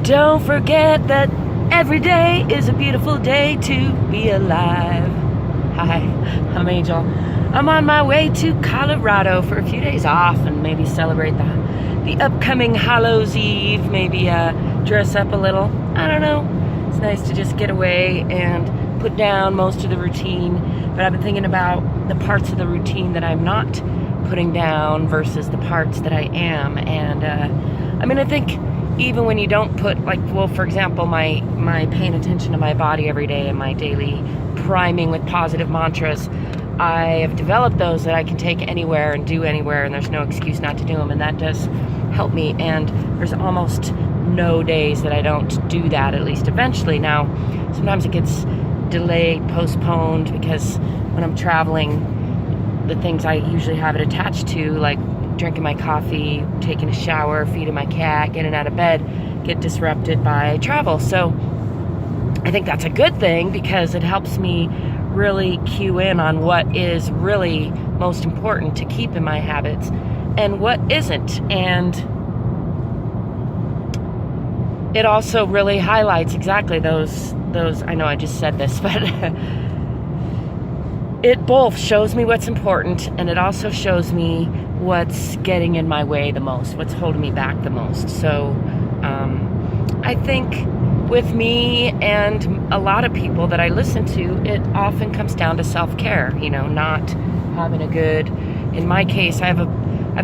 Don't forget that every day is a beautiful day to be alive. Hi, I'm Angel. I'm on my way to Colorado for a few days off and maybe celebrate the upcoming Hallows Eve, maybe dress up a little. I don't know. It's nice to just get away and put down most of the routine. But I've been thinking about the parts of the routine that I'm not putting down versus the parts that I am. And I think even when you don't put, for example, my paying attention to my body every day and my daily priming with positive mantras, I have developed those that I can take anywhere and do anywhere, and there's no excuse not to do them, and that does help me. And there's almost no days that I don't do that, at least eventually. Now, sometimes it gets delayed, postponed, because when I'm traveling, the things I usually have it attached to, like drinking my coffee, taking a shower, feeding my cat, getting out of bed, get disrupted by travel. So I think that's a good thing because it helps me really cue in on what is really most important to keep in my habits and what isn't. And it also really highlights exactly those, I know I just said this, but it both shows me what's important, and it also shows me what's getting in my way the most, what's holding me back the most. So I think with me and a lot of people that I listen to, it often comes down to self-care, not having a good, in my case, I've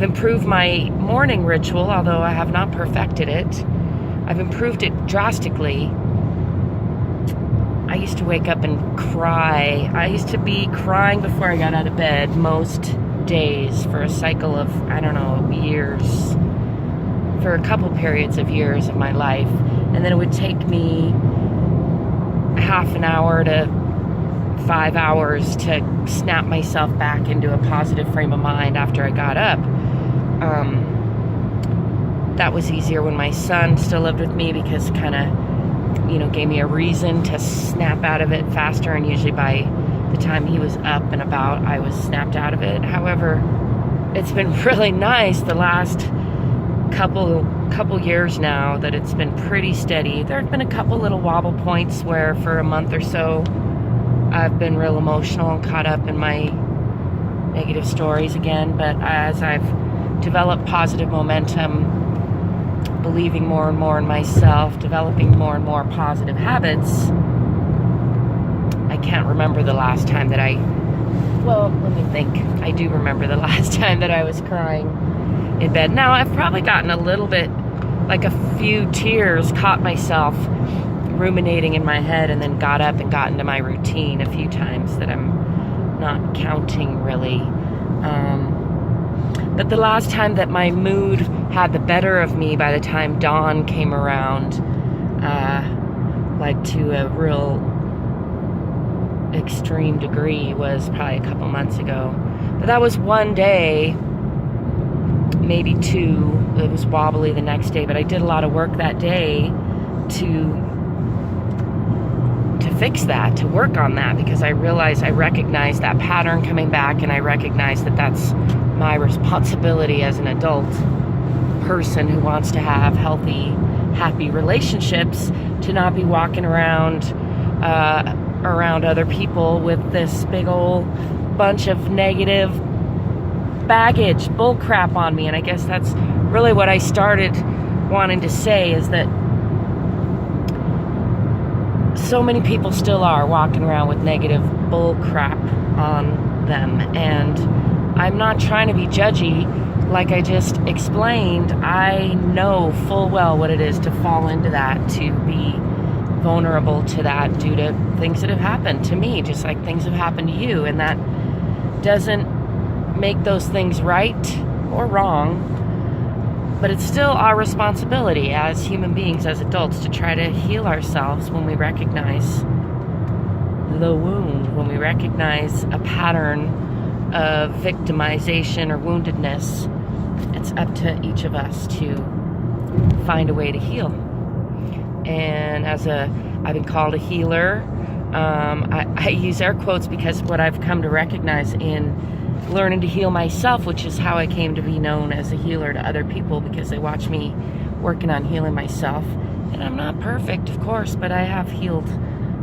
improved my morning ritual, although I have not perfected it. I've improved it drastically. I used to wake up and cry. I used to be crying before I got out of bed most days for a cycle of, years, for a couple periods of years of my life. And then it would take me half an hour to 5 hours to snap myself back into a positive frame of mind after I got up. That was easier when my son still lived with me because kind of, gave me a reason to snap out of it faster, and usually by the time he was up and about, I was snapped out of it. However, it's been really nice the last couple years now that it's been pretty steady. There have been a couple little wobble points where for a month or so I've been real emotional and caught up in my negative stories again, but as I've developed positive momentum, believing more and more in myself, developing more and more positive habits, I can't remember the last time that let me think. I do remember the last time that I was crying in bed. Now, I've probably gotten a little bit, like a few tears, caught myself ruminating in my head, and then got up and got into my routine a few times that I'm not counting really. But the last time that my mood had the better of me by the time dawn came around, to a real extreme degree, was probably a couple months ago. But that was one day, maybe two. It was wobbly the next day, but I did a lot of work that day to fix that, to work on that, because I recognized that pattern coming back, and I recognized that that's my responsibility as an adult person who wants to have healthy, happy relationships, to not be walking around other people with this big old bunch of negative baggage, bull crap on me. And I guess that's really what I started wanting to say, is that so many people still are walking around with negative bull crap on them. And I'm not trying to be judgy. Like I just explained, I know full well what it is to fall into that, to be vulnerable to that due to things that have happened to me, just like things have happened to you. And that doesn't make those things right or wrong, but it's still our responsibility as human beings, as adults, to try to heal ourselves when we recognize the wound, when we recognize a pattern of victimization or woundedness. It's up to each of us to find a way to heal. And I've been called a healer. I use air quotes because what I've come to recognize in learning to heal myself, which is how I came to be known as a healer to other people, because they watch me working on healing myself, And I'm not perfect, of course, but I have healed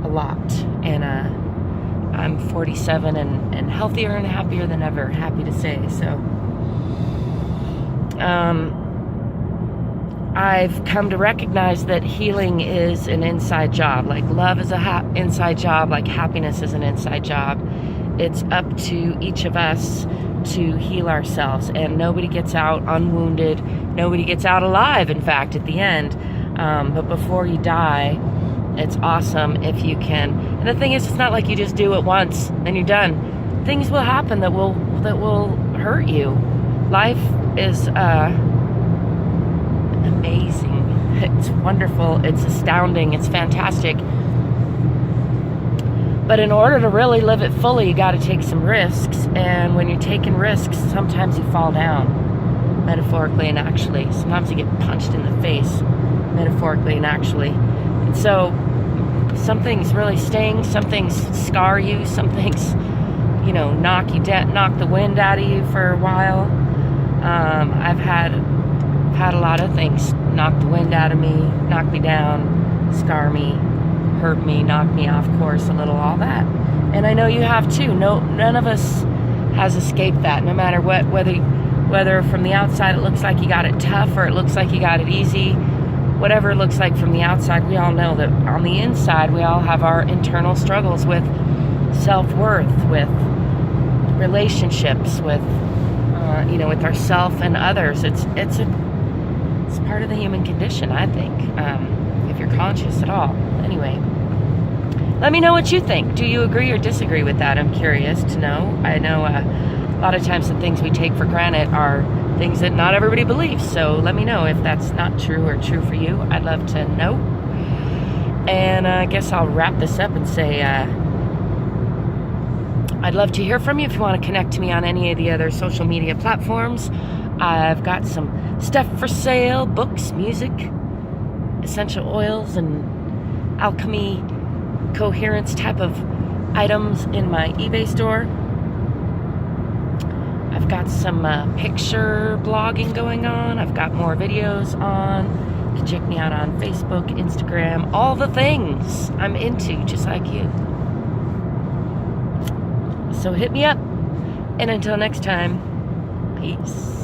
a lot. And I'm 47 and healthier and happier than ever, happy to say. So I've come to recognize that healing is an inside job. Like love is a inside job, like happiness is an inside job. It's up to each of us to heal ourselves, and nobody gets out unwounded. Nobody gets out alive, in fact, at the end. But before you die, it's awesome if you can. And the thing is, it's not like you just do it once and you're done. Things will happen that will hurt you. Life is amazing. It's wonderful. It's astounding. It's fantastic. But in order to really live it fully, you got to take some risks. And when you're taking risks, sometimes you fall down, metaphorically and actually. Sometimes you get punched in the face, metaphorically and actually. And so some things really sting, some things scar you, some things, knock the wind out of you for a while. I've had a lot of things knock the wind out of me, knock me down, scar me, hurt me, knock me off course a little, all that. And I know you have too. None of us has escaped that, no matter what, whether from the outside it looks like you got it tough or it looks like you got it easy. Whatever it looks like from the outside, we all know that on the inside we all have our internal struggles with self-worth, with relationships, with with ourself and others. It's part of the human condition, I think, if you're conscious at all. Anyway, let me know what you think. Do you agree or disagree with that? I'm curious to know. I know a lot of times the things we take for granted are things that not everybody believes. So let me know if that's not true or true for you. I'd love to know. And I guess I'll wrap this up and say I'd love to hear from you if you want to connect to me on any of the other social media platforms. I've got some stuff for sale, books, music, essential oils, and alchemy, coherence type of items in my eBay store. I've got some picture blogging going on. I've got more videos on. You can check me out on Facebook, Instagram, all the things I'm into, just like you. So hit me up. And until next time, peace.